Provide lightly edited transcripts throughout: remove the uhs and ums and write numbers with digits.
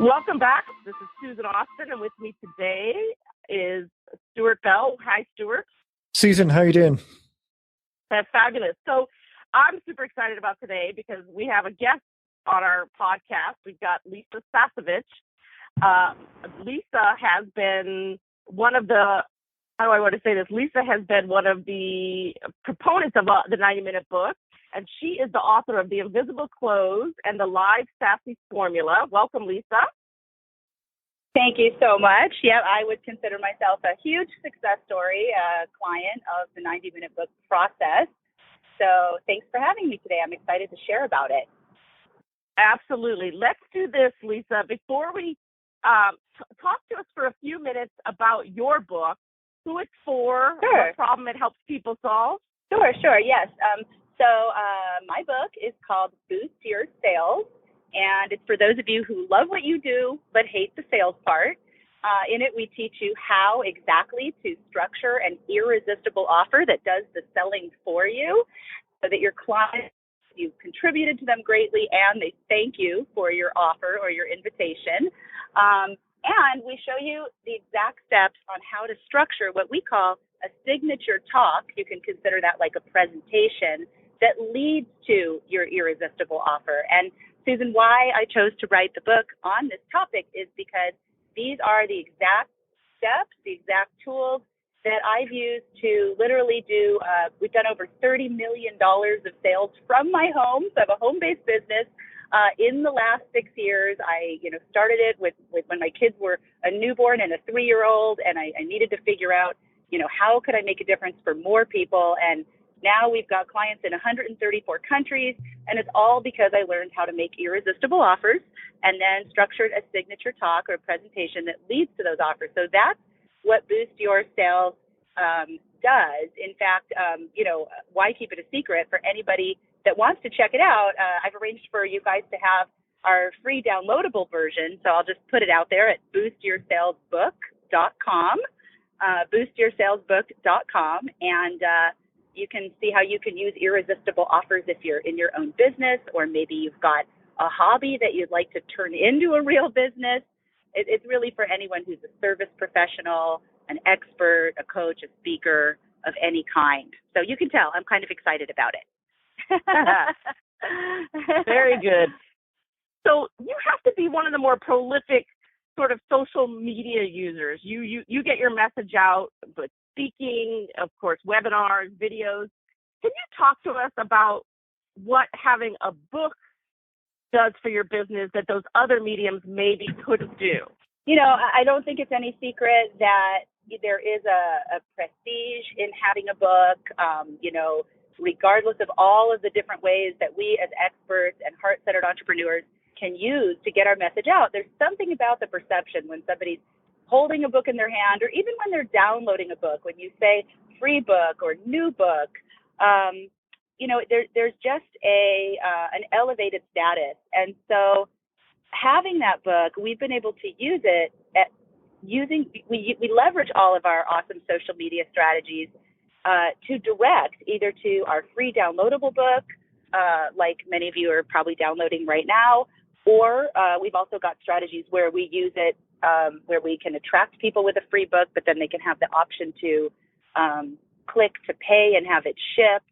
Welcome back. This is Susan Austin, and with me today is Stuart Bell. Hi, Stuart. Susan, how are you doing? That's fabulous. So I'm super excited about today because we have a guest on our podcast. We've got Lisa Sasevich. Lisa has been one of the, how do I want to say this? Lisa has been one of the proponents of the 90-minute book, and she is the author of The Invisible Close and the Live Sassy Formula. Welcome, Lisa. Thank you so much. Yeah, I would consider myself a huge success story, client of the 90-minute book process. So thanks for having me today. I'm excited to share about it. Absolutely. Let's do this, Lisa. Before we talk to us for a few minutes about your book, who it's for, Sure. What problem it helps people solve. Sure. Yes. So my book is called Boost Your Sales, and it's for those of you who love what you do but hate the sales part. In it, we teach you how exactly to structure an irresistible offer that does the selling for you so that your clients, you've contributed to them greatly and they thank you for your offer or your invitation. And we show you the exact steps on how to structure what we call a signature talk. You can consider that like a presentation that leads to your irresistible offer. And Susan, why I chose to write the book on this topic is because these are the exact steps, the exact tools that I've used to literally do, we've done over $30 million of sales from my home. So I have a home-based business. In the last 6 years, I started it with when my kids were a newborn and a 3-year-old, and I needed to figure out, how could I make a difference for more people? And now we've got clients in 134 countries, and it's all because I learned how to make irresistible offers and then structured a signature talk or presentation that leads to those offers. So that's what Boost Your Sales does. In fact, why keep it a secret for anybody that wants to check it out? I've arranged for you guys to have our free downloadable version. So I'll just put it out there at boostyoursalesbook.com, boostyoursalesbook.com. And you can see how you can use irresistible offers if you're in your own business, or maybe you've got a hobby that you'd like to turn into a real business. It's really for anyone who's a service professional, an expert, a coach, a speaker of any kind. So you can tell I'm kind of excited about it. Very good. So you have to be one of the more prolific sort of social media users. You get your message out, but speaking, of course, webinars, videos. Can you talk to us about what having a book does for your business that those other mediums maybe couldn't do? I don't think it's any secret that there is a prestige in having a book, regardless of all of the different ways that we as experts and heart-centered entrepreneurs can use to get our message out. There's something about the perception when somebody's holding a book in their hand, or even when they're downloading a book, when you say free book or new book, there's just an elevated status. And so having that book, we've been able to use it we leverage all of our awesome social media strategies to direct either to our free downloadable book, like many of you are probably downloading right now, or we've also got strategies where we use it where we can attract people with a free book, but then they can have the option to click to pay and have it shipped.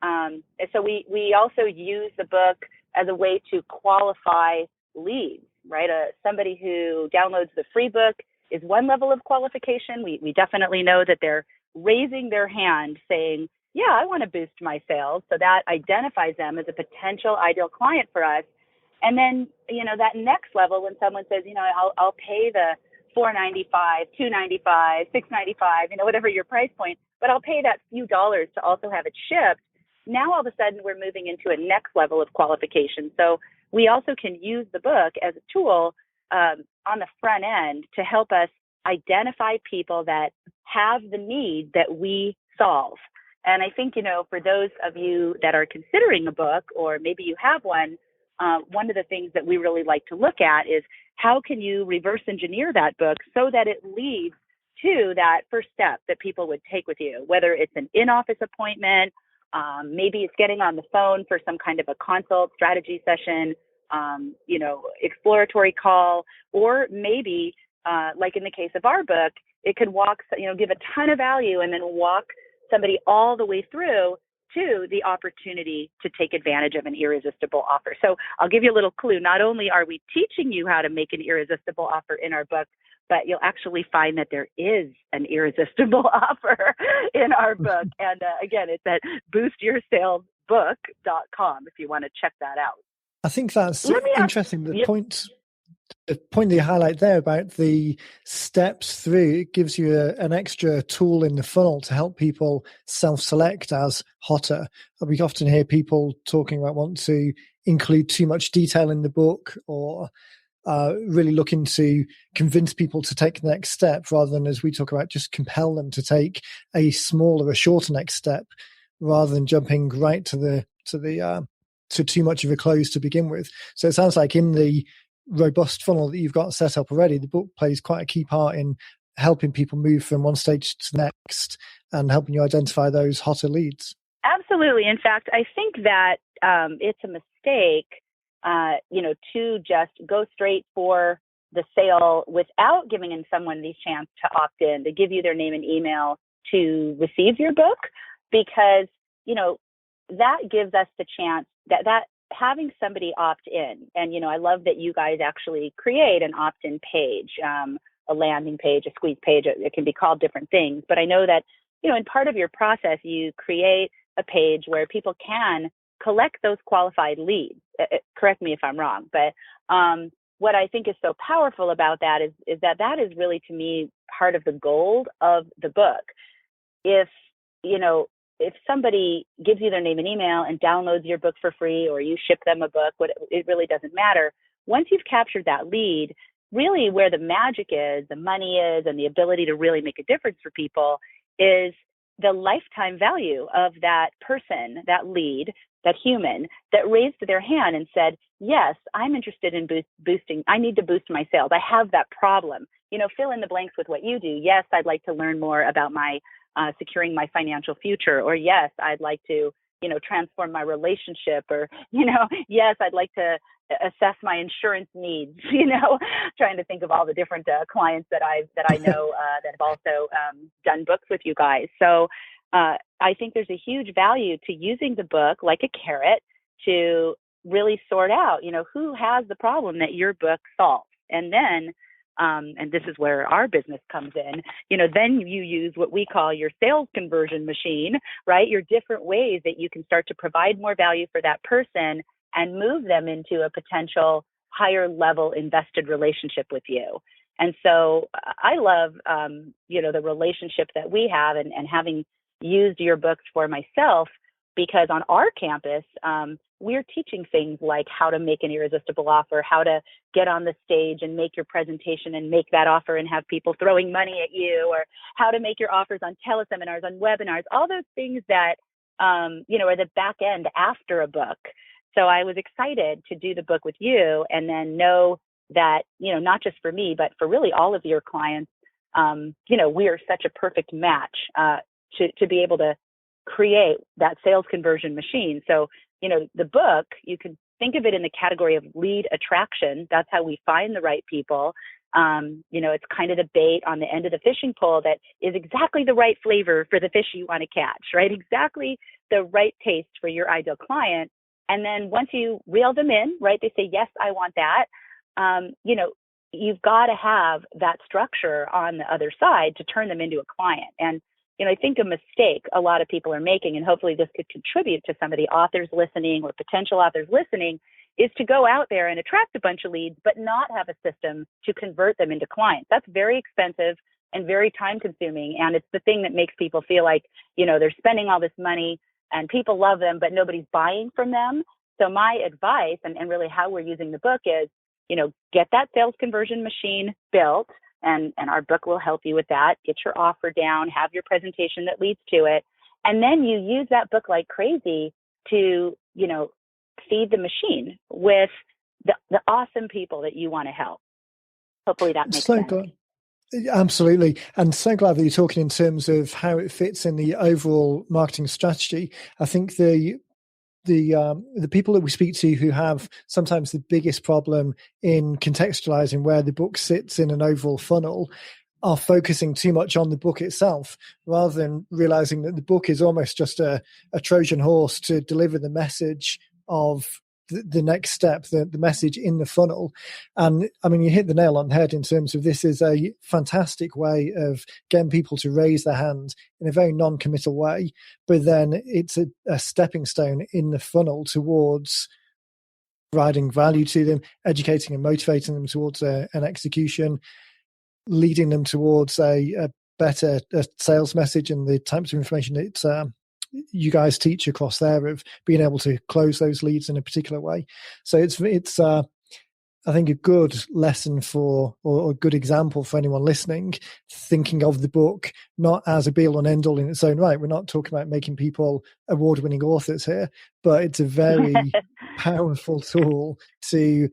And so we also use the book as a way to qualify leads, right? Somebody who downloads the free book is one level of qualification. We definitely know that they're raising their hand saying, yeah, I want to boost my sales. So that identifies them as a potential ideal client for us. And then, that next level, when someone says, I'll pay the $4.95, $2.95, $6.95, whatever your price point, but I'll pay that few dollars to also have it shipped. Now, all of a sudden, we're moving into a next level of qualification. So we also can use the book as a tool on the front end to help us identify people that have the need that we solve. And I think, for those of you that are considering a book, or maybe you have one of the things that we really like to look at is how can you reverse engineer that book so that it leads to that first step that people would take with you, whether it's an in-office appointment, maybe it's getting on the phone for some kind of a consult strategy session, exploratory call, or maybe, like in the case of our book, it could give a ton of value and then walk somebody all the way through to the opportunity to take advantage of an irresistible offer. So I'll give you a little clue. Not only are we teaching you how to make an irresistible offer in our book, but you'll actually find that there is an irresistible offer in our book. And again, it's at boostyoursalesbook.com if you want to check that out. I think that's interesting. The point that you highlight there about the steps through, it gives you an extra tool in the funnel to help people self-select as hotter. We often hear people talking about wanting to include too much detail in the book, or really looking to convince people to take the next step, rather than, as we talk about, just compel them to take a smaller, a shorter next step, rather than jumping right to too much of a close to begin with. So it sounds like in the robust funnel that you've got set up already, the book plays quite a key part in helping people move from one stage to the next and helping you identify those hotter leads. Absolutely. In fact, I think that it's a mistake, to just go straight for the sale without giving someone the chance to opt in, to give you their name and email to receive your book, because, that gives us the chance that having somebody opt in, and, I love that you guys actually create an opt-in page, a landing page, a squeeze page. It can be called different things, but I know that, in part of your process, you create a page where people can collect those qualified leads. Correct me if I'm wrong, but what I think is so powerful about that is that is really, to me, part of the gold of the book. If somebody gives you their name and email and downloads your book for free, or you ship them a book, it really doesn't matter. Once you've captured that lead, really where the magic is, the money is, and the ability to really make a difference for people is the lifetime value of that person, that lead, that human that raised their hand and said, yes, I'm interested in boosting. I need to boost my sales. I have that problem. Fill in the blanks with what you do. Yes, I'd like to learn more about my securing my financial future, or yes, I'd like to, transform my relationship, or, yes, I'd like to assess my insurance needs, trying to think of all the different clients that I know that have also done books with you guys. So I think there's a huge value to using the book like a carrot to really sort out, who has the problem that your book solves. And then, and this is where our business comes in, then you use what we call your sales conversion machine, right? Your different ways that you can start to provide more value for that person and move them into a potential higher level invested relationship with you. And so I love, the relationship that we have, and having used your books for myself, because on our campus, we're teaching things like how to make an irresistible offer, how to get on the stage and make your presentation and make that offer and have people throwing money at you, or how to make your offers on teleseminars, on webinars, all those things that, are the back end after a book. So I was excited to do the book with you, and then know that, not just for me, but for really all of your clients, we are such a perfect match to be able to create that sales conversion machine. So, the book, you can think of it in the category of lead attraction. That's how we find the right people. It's kind of the bait on the end of the fishing pole that is exactly the right flavor for the fish you want to catch, right? Exactly the right taste for your ideal client. And then once you reel them in, right, they say, yes, I want that. You've got to have that structure on the other side to turn them into a client. And I think a mistake a lot of people are making, and hopefully this could contribute to some of the authors listening or potential authors listening, is to go out there and attract a bunch of leads, but not have a system to convert them into clients. That's very expensive and very time consuming. And it's the thing that makes people feel like, they're spending all this money and people love them, but nobody's buying from them. So my advice, and really how we're using the book, is, get that sales conversion machine built. And our book will help you with that. Get your offer down, have your presentation that leads to it. And then you use that book like crazy to, feed the machine with the awesome people that you want to help. Hopefully that makes sense. Glad. Absolutely. And so glad that you're talking in terms of how it fits in the overall marketing strategy. I think the the people that we speak to who have sometimes the biggest problem in contextualizing where the book sits in an overall funnel are focusing too much on the book itself rather than realizing that the book is almost just a Trojan horse to deliver the message of the next step, the message in the funnel. And I mean, you hit the nail on the head in terms of this is a fantastic way of getting people to raise their hand in a very non-committal way, but then it's a stepping stone in the funnel towards providing value to them, educating and motivating them towards an execution, leading them towards a better sales message and the types of information that you guys teach across there of being able to close those leads in a particular way. So it's I think a good lesson for, or a good example for anyone listening, thinking of the book not as a be-all and end-all in its own right. We're not talking about making people award-winning authors here, but it's a very powerful tool to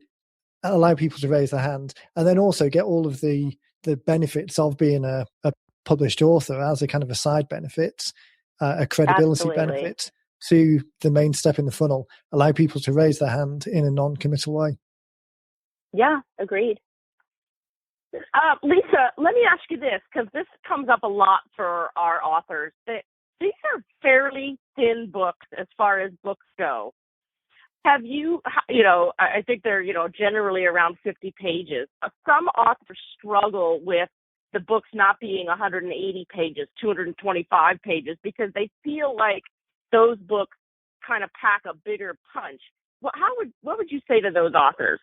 allow people to raise their hand and then also get all of the benefits of being a published author as a kind of a side benefit, a credibility benefit to the main step in the funnel, allow people to raise their hand in a non-committal way. Yeah, agreed. Lisa, let me ask you this, because this comes up a lot for our authors. These are fairly thin books as far as books go. Have you, I think they're, generally around 50 pages. Some authors struggle with the books not being 180 pages, 225 pages, because they feel like those books kind of pack a bigger punch. What would you say to those authors?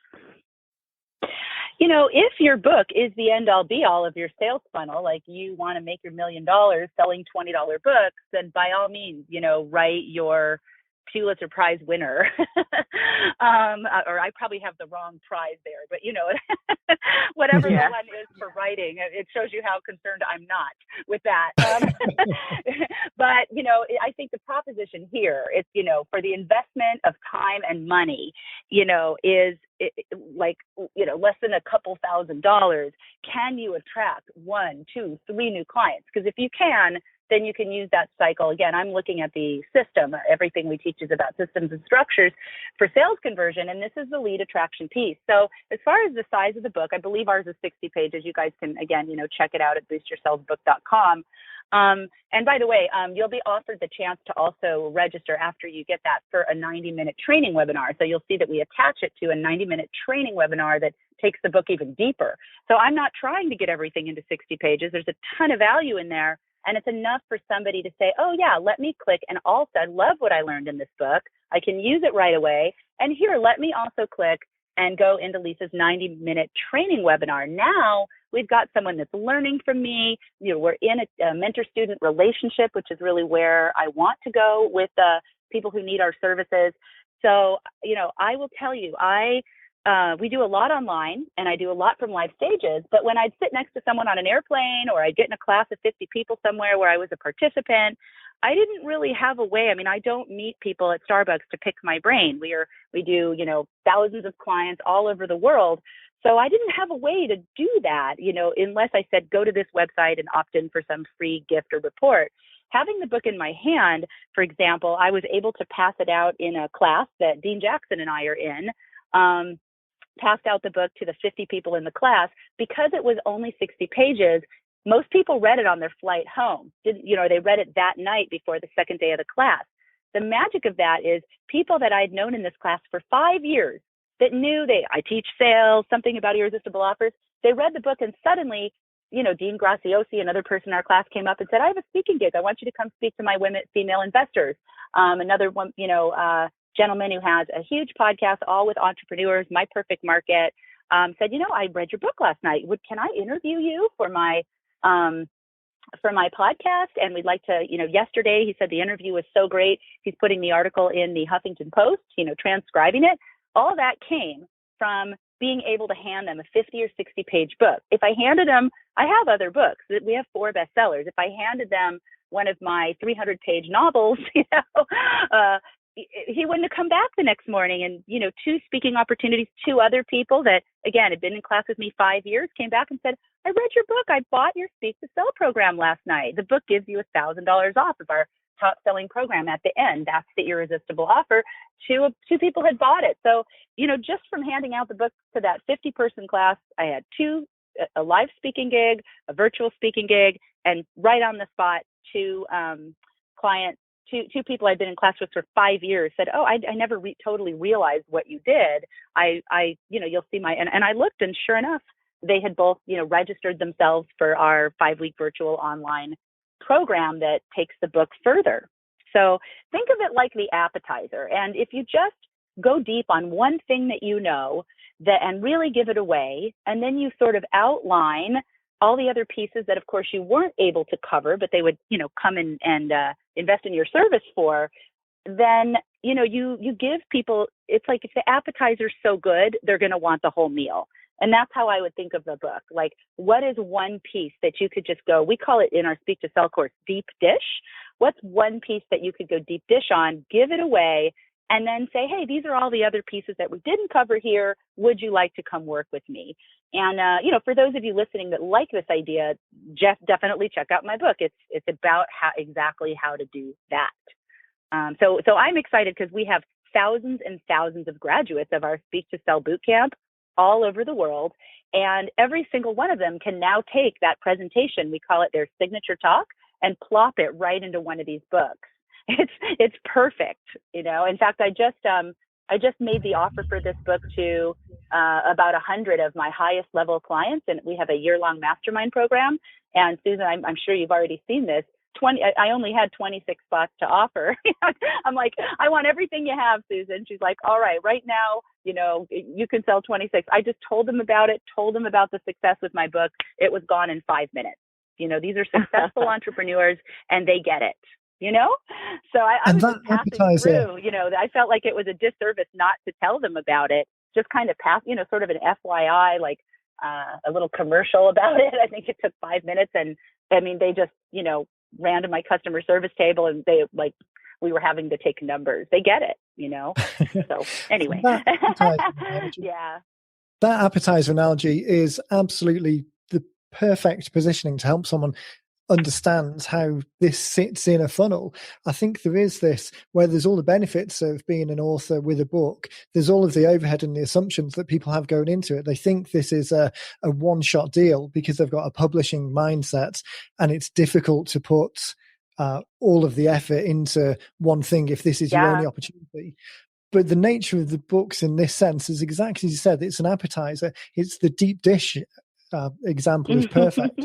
If your book is the end all be all of your sales funnel, like you want to make your $1 million selling $20 books, then by all means, write your Pulitzer Prize winner. Or I probably have the wrong prize there, but whatever the one is for writing, it shows you how concerned I'm not with that. But, I think the proposition here is, for the investment of time and money, is less than a couple $1,000s, can you attract 1, 2, 3 new clients? Because if you can, then you can use that cycle. Again, I'm looking at the system. Everything we teach is about systems and structures for sales conversion, and this is the lead attraction piece. So as far as the size of the book, I believe ours is 60 pages. You guys can, again, check it out at boostyoursalesbook.com. And by the way, you'll be offered the chance to also register after you get that for a 90-minute training webinar. So you'll see that we attach it to a 90-minute training webinar that takes the book even deeper. So I'm not trying to get everything into 60 pages. There's a ton of value in there. And it's enough for somebody to say, oh, yeah, let me click. And also, I love what I learned in this book. I can use it right away. And here, let me also click and go into Lisa's 90-minute training webinar. Now, we've got someone that's learning from me. We're in a mentor-student relationship, which is really where I want to go with people who need our services. So, I will tell you, we do a lot online and I do a lot from live stages, but when I'd sit next to someone on an airplane or I'd get in a class of 50 people somewhere where I was a participant, I didn't really have a way. I mean, I don't meet people at Starbucks to pick my brain. We do, thousands of clients all over the world. So I didn't have a way to do that, unless I said, go to this website and opt in for some free gift or report. Having the book in my hand, for example, I was able to pass it out in a class that Dean Jackson and I are in. Passed out the book to the 50 people in the class. Because it was only 60 pages, most people read it on their flight home. They read it that night before the second day of the class. The magic of that is people that I'd known in this class for 5 years that knew I teach sales, something about irresistible offers. They read the book and suddenly, Dean Graciosi, another person in our class, came up and said, I have a speaking gig. I want you to come speak to my female investors. Another one, gentleman who has a huge podcast, all with entrepreneurs, My Perfect Market, said, I read your book last night. Can I interview you for my podcast? And we'd like to, yesterday he said the interview was so great. He's putting the article in the Huffington Post, transcribing it. All that came from being able to hand them a 50 or 60 page book. If I handed them, I have other books. We have 4 bestsellers. If I handed them one of my 300 page novels, he wouldn't have come back the next morning. And, 2 speaking opportunities, 2 other people that, again, had been in class with me 5 years, came back and said, I read your book. I bought your Speak to Sell program last night. The book gives you $1,000 off of our top selling program at the end. That's the irresistible offer. Two people had bought it. So, just from handing out the book to that 50-person class, I had a live speaking gig, a virtual speaking gig, and right on the spot, 2 clients, two people I'd been in class with for 5 years said, oh, I never totally realized what you did. You'll see and I looked, and sure enough, they had both, registered themselves for our 5-week virtual online program that takes the book further. So think of it like the appetizer. And if you just go deep on one thing that and really give it away, and then you sort of outline all the other pieces that, of course, you weren't able to cover, but they would, come in and invest in your service for, then, you give people, it's like if the appetizer's so good, they're going to want the whole meal. And that's how I would think of the book. Like, what is one piece that you could just go, we call it in our Speak to Sell course, deep dish. What's one piece that you could go deep dish on, give it away, and then say, hey, these are all the other pieces that we didn't cover here. Would you like to come work with me? And, for those of you listening that like this idea, definitely check out my book. It's about exactly how to do that. So I'm excited because we have thousands and thousands of graduates of our Speak to Sell bootcamp all over the world. And every single one of them can now take that presentation, we call it their signature talk, and plop it right into one of these books. It's perfect. In fact, I just made the offer for this book to about 100 of my highest level clients, and we have a year-long mastermind program. And Susan, I'm sure you've already seen this. I only had 26 spots to offer. I'm like, I want everything you have, Susan. She's like, all right now, you can sell 26. I just told them about it, told them about the success with my book. It was gone in 5 minutes. These are successful entrepreneurs, and they get it. So I was just passing through, I felt like it was a disservice not to tell them about it, just kind of pass, sort of an FYI, like a little commercial about it. I think it took 5 minutes, and they just, ran to my customer service table, and we were having to take numbers. They get it, so anyway. Yeah. That appetizer analogy is absolutely the perfect positioning to help someone understands how this sits in a funnel. I think there is this where there's all the benefits of being an author with a book. There's all of the overhead and the assumptions that people have going into it. They think this is a one-shot deal because they've got a publishing mindset, and it's difficult to put all of the effort into one thing if this is your only opportunity. But the nature of the books in this sense is exactly as you said. It's an appetizer. It's the deep dish example is perfect.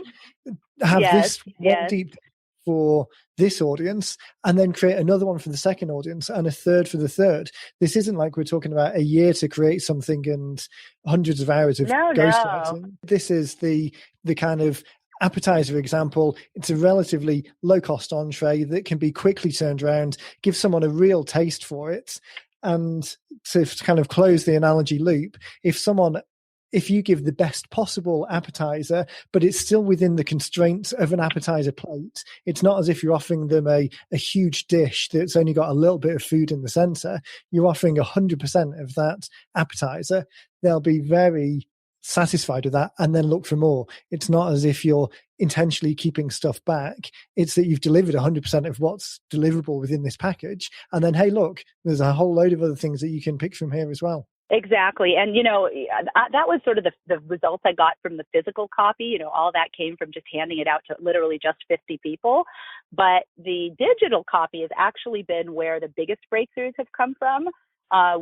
Have this one deep dish for this audience, and then create another one for the second audience, and a third for the third. This isn't like we're talking about a year to create something and hundreds of hours of ghostwriting. No. This is the kind of appetizer example. It's a relatively low-cost entree that can be quickly turned around, give someone a real taste for it. And to kind of close the analogy loop, if you give the best possible appetizer, but it's still within the constraints of an appetizer plate, it's not as if you're offering them a huge dish that's only got a little bit of food in the center. You're offering 100% of that appetizer. They'll be very satisfied with that and then look for more. It's not as if you're intentionally keeping stuff back. It's that you've delivered 100% of what's deliverable within this package. And then, hey, look, there's a whole load of other things that you can pick from here as well. Exactly. And, that was sort of the results I got from the physical copy. All that came from just handing it out to literally just 50 people. But the digital copy has actually been where the biggest breakthroughs have come from.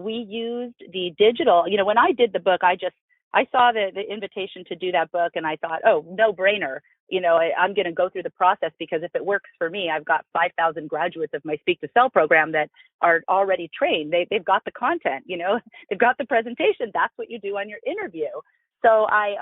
We used the digital, when I did the book, I saw the invitation to do that book, and I thought, oh, no brainer. I'm going to go through the process, because if it works for me, I've got 5,000 graduates of my Speak to Sell program that are already trained. They've got the content, they've got the presentation. That's what you do on your interview. So I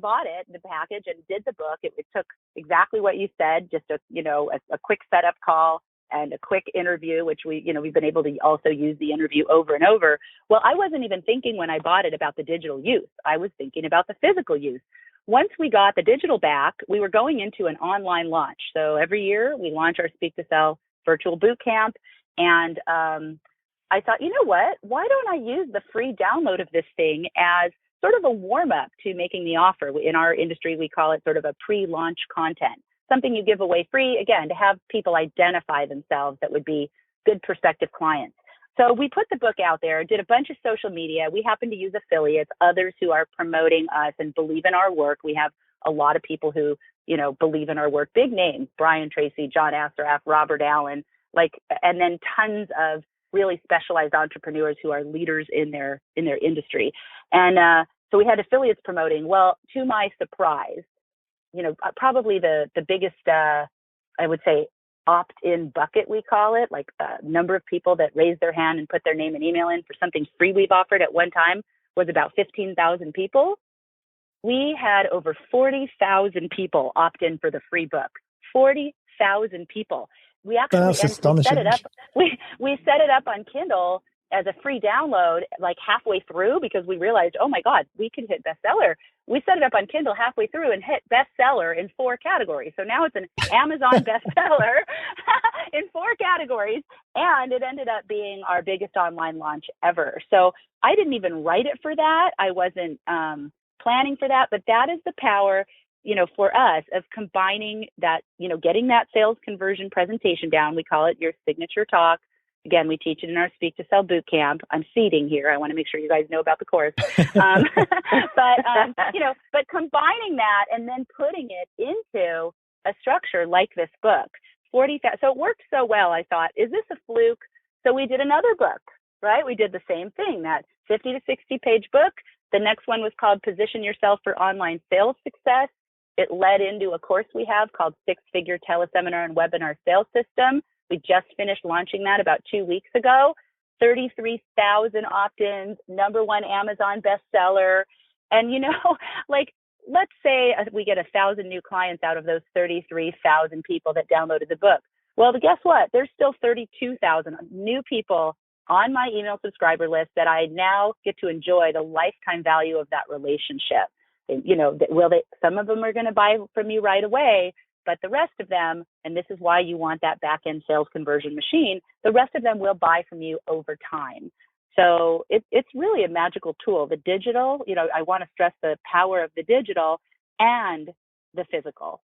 bought it, the package, and did the book. It took exactly what you said, just a quick setup call and a quick interview, which we've been able to also use the interview over and over. Well, I wasn't even thinking when I bought it about the digital use. I was thinking about the physical use. Once we got the digital back, we were going into an online launch. So every year we launch our Speak to Sell virtual boot camp. And I thought, you know what? Why don't I use the free download of this thing as sort of a warm-up to making the offer? In our industry, we call it sort of a pre-launch content, something you give away free, again, to have people identify themselves that would be good prospective clients. So we put the book out there, did a bunch of social media. We happen to use affiliates, others who are promoting us and believe in our work. We have a lot of people who, believe in our work, big names, Brian Tracy, John Assaraf, Robert Allen, and then tons of really specialized entrepreneurs who are leaders in their industry. And so we had affiliates promoting. Well, to my surprise, probably the biggest, I would say, opt-in bucket, we call it, like the number of people that raised their hand and put their name and email in for something free we've offered at one time was about 15,000 people. We had over 40,000 people opt in for the free book. 40,000 people. We actually That's astonishing. set it up. We set it up on Kindle as a free download like halfway through because we realized, oh my God, we can hit bestseller. We set it up on Kindle halfway through and hit bestseller in 4 categories. So now it's an Amazon bestseller in 4 categories. And it ended up being our biggest online launch ever. So I didn't even write it for that. I wasn't planning for that, but that is the power, for us of combining that, getting that sales conversion presentation down. We call it your signature talk. Again, we teach it in our Speak to Sell Bootcamp. I'm seeding here. I want to make sure you guys know about the course. But combining that and then putting it into a structure like this book, 40,000. So it worked so well. I thought, is this a fluke? So we did another book, right? We did the same thing, that 50 to 60 page book. The next one was called Position Yourself for Online Sales Success. It led into a course we have called 6-Figure Teleseminar and Webinar Sales System. We just finished launching that about 2 weeks ago. 33,000 opt-ins, #1 Amazon bestseller. And, let's say we get 1,000 new clients out of those 33,000 people that downloaded the book. Well, guess what? There's still 32,000 new people on my email subscriber list that I now get to enjoy the lifetime value of that relationship. Some of them are going to buy from you right away, but the rest of them, and this is why you want that back-end sales conversion machine, the rest of them will buy from you over time. So it's really a magical tool. The digital, I want to stress the power of the digital and the physical.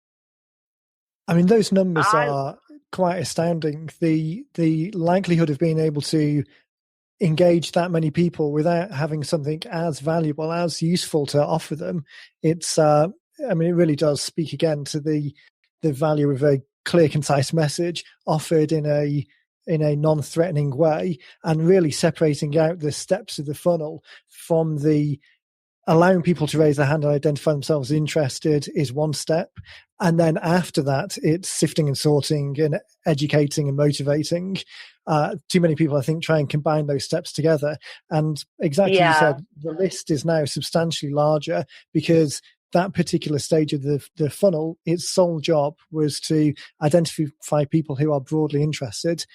I mean, those numbers are quite astounding. The likelihood of being able to engage that many people without having something as valuable, as useful to offer them, it really does speak again to the value of a clear, concise message offered in a non-threatening way, and really separating out the steps of the funnel from the allowing people to raise their hand and identify themselves as interested is one step. And then after that, it's sifting and sorting and educating and motivating. Too many people, I think, try and combine those steps together. And exactly as you said, the list is now substantially larger because that particular stage of the funnel, its sole job was to identify people who are broadly interested.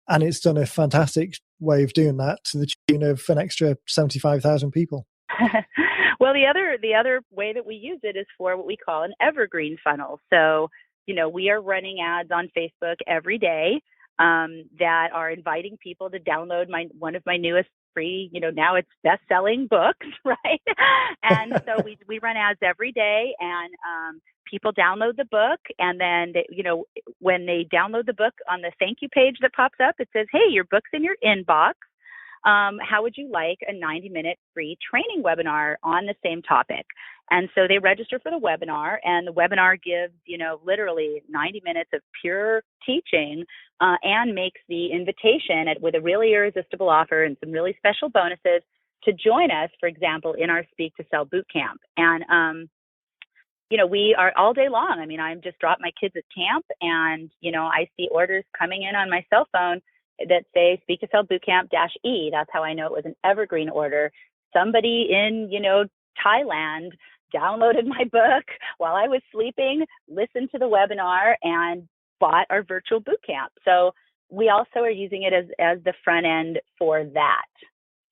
And it's done a fantastic way of doing that to the tune of an extra 75,000 people. Well, the other way that we use it is for what we call an evergreen funnel. So, we are running ads on Facebook every day that are inviting people to download one of my newest free, now it's best-selling books, right? And so we run ads every day, and people download the book, and then when they download the book, on the thank you page that pops up, it says, "Hey, your book's in your inbox. How would you like a 90-minute free training webinar on the same topic?" And so they register for the webinar, and the webinar gives, literally 90 minutes of pure teaching and makes the invitation with a really irresistible offer and some really special bonuses to join us, for example, in our Speak to Sell Bootcamp. And, we are all day long. I mean, I'm just dropped my kids at camp, and, I see orders coming in on my cell phone that say Speak to Sell Bootcamp -E. That's how I know it was an evergreen order. Somebody in, Thailand downloaded my book while I was sleeping, listened to the webinar, and bought our virtual bootcamp. So we also are using it as the front end for that.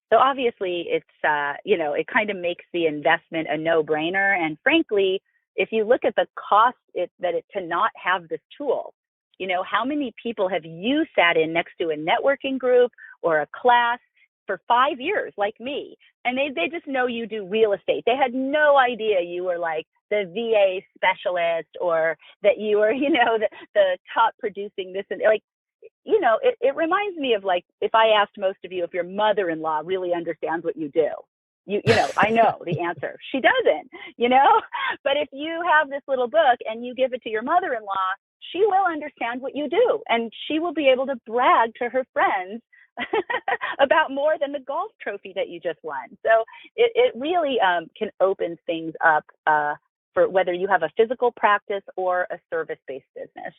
So obviously it's, it kind of makes the investment a no-brainer. And frankly, if you look at the cost to not have this tool, You know, how many people have you sat in next to a networking group or a class for 5 years, like me, and they just know you do real estate. They had no idea you were like the VA specialist, or that you were, you know, the top producing this, and like, you know, it reminds me of like, if I asked most of you if your mother-in-law really understands what you do. You know, I know the answer. She doesn't, you know, but if you have this little book and you give it to your mother-in-law, she will understand what you do, and she will be able to brag to her friends about more than the golf trophy that you just won. So it really can open things up for whether you have a physical practice or a service-based business.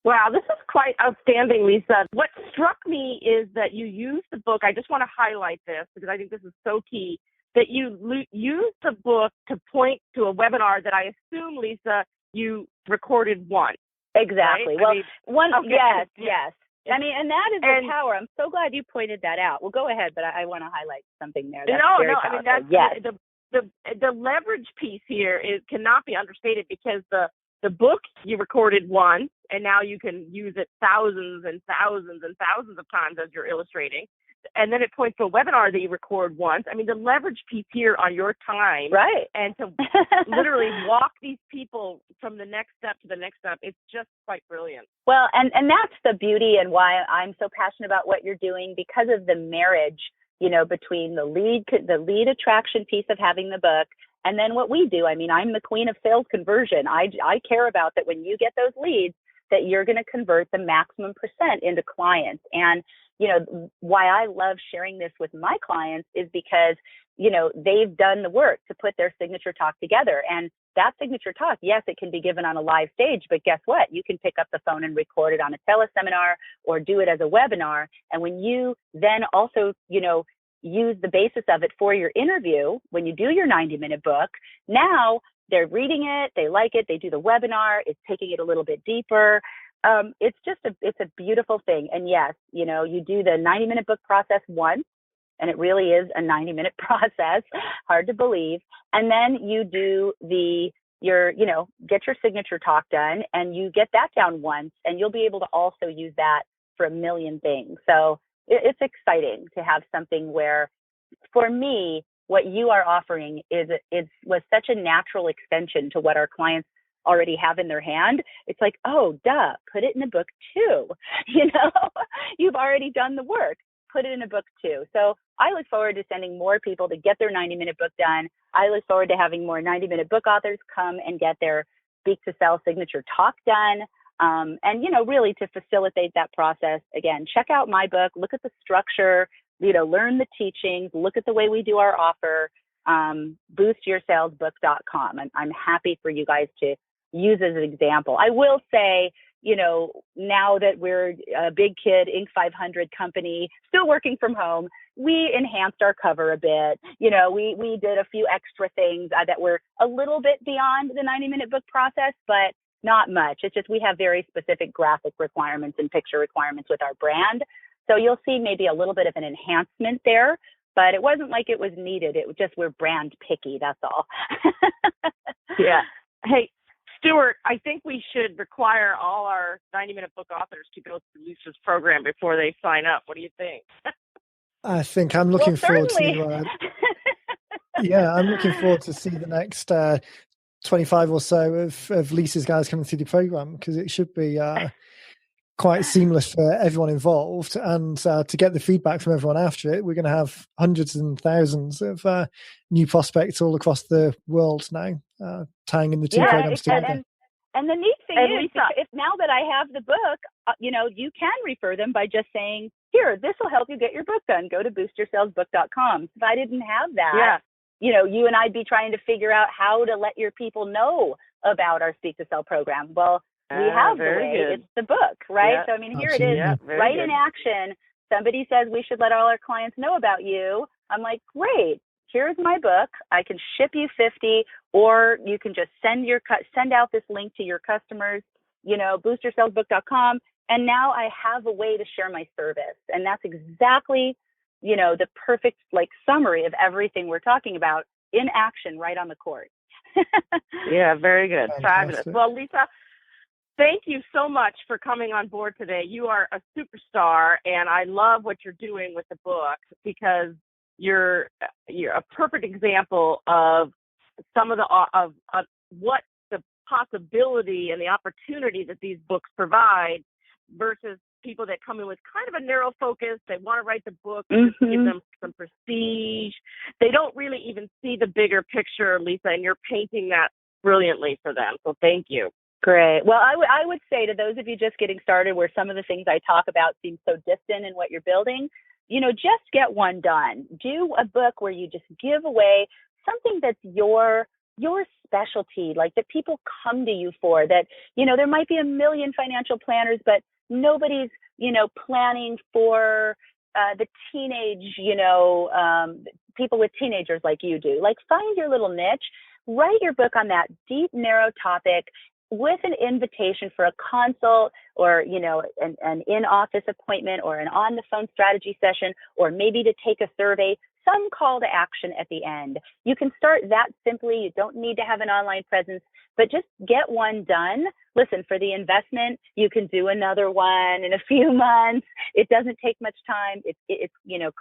Wow, this is quite outstanding, Lisa. What struck me is that you used the book. I just want to highlight this because I think this is so key, that you used the book to point to a webinar that I assume, Lisa, you recorded once. Exactly. Right? Well, okay. Yes. I mean, and that is the power. I'm so glad you pointed that out. Well, go ahead, but I want to highlight something there. That's very powerful. I mean, that's the leverage piece here cannot be understated, because the book you recorded once, and now you can use it thousands and thousands and thousands of times as you're illustrating. And then it points to a webinar that you record once. I mean, the leverage piece here on your time, right? And to literally walk these people from the next step to the next step, it's just quite brilliant. Well, and that's the beauty and why I'm so passionate about what you're doing, because of the marriage, you know, between the lead attraction piece of having the book, and then what we do. I mean, I'm the queen of sales conversion. I care about that when you get those leads, that you're going to convert the maximum % into clients. And, you know, why I love sharing this with my clients is because, you know, they've done the work to put their signature talk together. And that signature talk, yes, it can be given on a live stage, but guess what? You can pick up the phone and record it on a teleseminar or do it as a webinar. And when you then also, you know, use the basis of it for your interview, when you do your 90-minute book, now they're reading it, they like it, they do the webinar, it's taking it a little bit deeper. It's a beautiful thing. And yes, you know, you do the 90-minute book process once, and it really is a 90-minute process, hard to believe. And then you do get your signature talk done, and you get that down once, and you'll be able to also use that for a million things. So it's exciting to have something where, for me, what you are offering was such a natural extension to what our clients already have in their hand. It's like, oh, duh, put it in a book too. You know, you've already done the work. Put it in a book too. So I look forward to sending more people to get their 90-minute book done. I look forward to having more 90-minute book authors come and get their Speak to Sell signature talk done. And, you know, really to facilitate that process, again, check out my book, look at the structure, you know, learn the teachings, look at the way we do our offer, boostyoursalesbook.com. I'm happy for you guys to use as an example. I will say, you know, now that we're a big kid Inc. 500 company, still working from home, we enhanced our cover a bit. You know, we did a few extra things that were a little bit beyond the 90-minute book process, but not much. It's just we have very specific graphic requirements and picture requirements with our brand. So you'll see maybe a little bit of an enhancement there, but it wasn't like it was needed. It was just we're brand picky, that's all. Yeah. Hey, Stuart, I think we should require all our 90-minute book authors to go through Lisa's program before they sign up. What do you think? I think I'm looking forward to I'm looking forward to see the next 25 or so of Lisa's guys coming through the program, because it should be quite seamless for everyone involved. And to get the feedback from everyone after it, we're going to have hundreds and thousands of new prospects all across the world now, tying in the two programs together. And the neat thing is, if now that I have the book, you know, you can refer them by just saying, here, this will help you get your book done. Go to boostyoursalesbook.com. If I didn't have that, you know, you and I'd be trying to figure out how to let your people know about our Speak to Sell program. Well, we have the way. Good. It's the book, right? Yeah. So, I mean, here it is, right in action. Somebody says we should let all our clients know about you. I'm like, great. Here's my book. I can ship you 50, or you can just send out this link to your customers, you know, boostyoursalesbook.com. And now I have a way to share my service. And that's exactly, you know, the perfect summary of everything we're talking about in action right on the court. Yeah, very good. Fantastic. Fabulous. Well, Lisa, Thank you so much for coming on board today. You are a superstar, and I love what you're doing with the book because you're a perfect example of some of the of what the possibility and the opportunity that these books provide versus people that come in with kind of a narrow focus. They want to write the book, just give them some prestige. They don't really even see the bigger picture, Lisa, and you're painting that brilliantly for them. So thank you. Great. Well, I would say to those of you just getting started where some of the things I talk about seem so distant in what you're building, just get one done. Do a book where you just give away something that's your specialty, like that people come to you for, that, there might be a million financial planners, but nobody's, planning for the teenage, people with teenagers like you do. Like, find your little niche, write your book on that deep, narrow topic with an invitation for a consult or, an in-office appointment or an on-the-phone strategy session, or maybe to take a survey, some call to action at the end. You can start that simply. You don't need to have an online presence, but just get one done. Listen, for the investment, you can do another one in a few months. It doesn't take much time. It's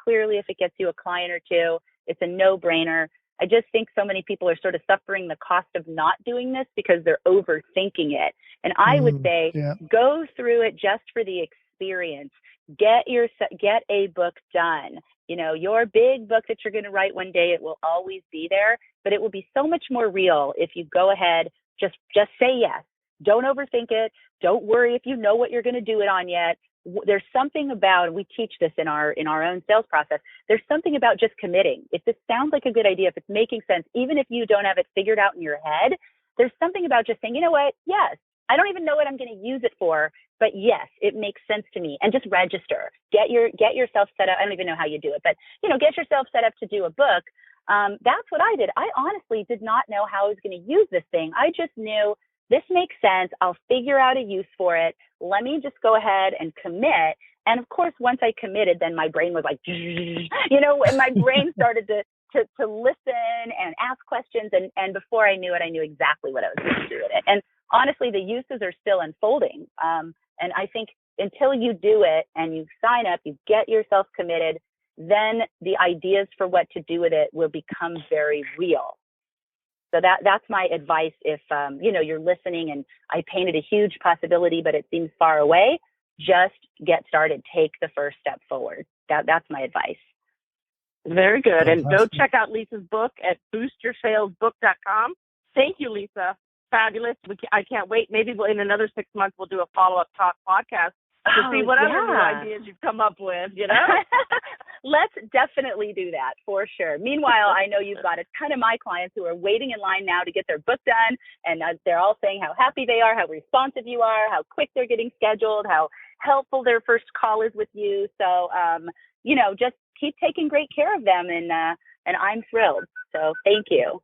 clearly if it gets you a client or two, it's a no-brainer. I just think so many people are sort of suffering the cost of not doing this because they're overthinking it. And I would say, go through it just for the experience. Get a book done. Your big book that you're going to write one day, it will always be there, but it will be so much more real if you go ahead, just say yes. Don't overthink it. Don't worry if you know what you're going to do it on yet. There's something about, we teach this in our own sales process, there's something about just committing. If this sounds like a good idea, if it's making sense, even if you don't have it figured out in your head, there's something about just saying, you know what, yes, I don't even know what I'm going to use it for, but yes, it makes sense to me. And just register. Get yourself set up. I don't even know how you do it, but get yourself set up to do a book. That's what I did. I honestly did not know how I was going to use this thing. I just knew this makes sense. I'll figure out a use for it. Let me just go ahead and commit. And of course, once I committed, then my brain was like, and my brain started to listen and ask questions. And before I knew it, I knew exactly what I was going to do with it. And honestly, the uses are still unfolding. And I think until you do it and you sign up, you get yourself committed, then the ideas for what to do with it will become very real. So that's my advice. If, you're listening and I painted a huge possibility, but it seems far away, just get started. Take the first step forward. That's my advice. Very good. And go check out Lisa's book at boostyoursalesbook.com. Thank you, Lisa. Fabulous. I can't wait. Maybe in another 6 months, we'll do a follow-up talk podcast to see what other new ideas you've come up with, Let's definitely do that for sure. Meanwhile, I know you've got a ton of my clients who are waiting in line now to get their book done. And they're all saying how happy they are, how responsive you are, how quick they're getting scheduled, how helpful their first call is with you. So, just keep taking great care of them. And I'm thrilled. So thank you.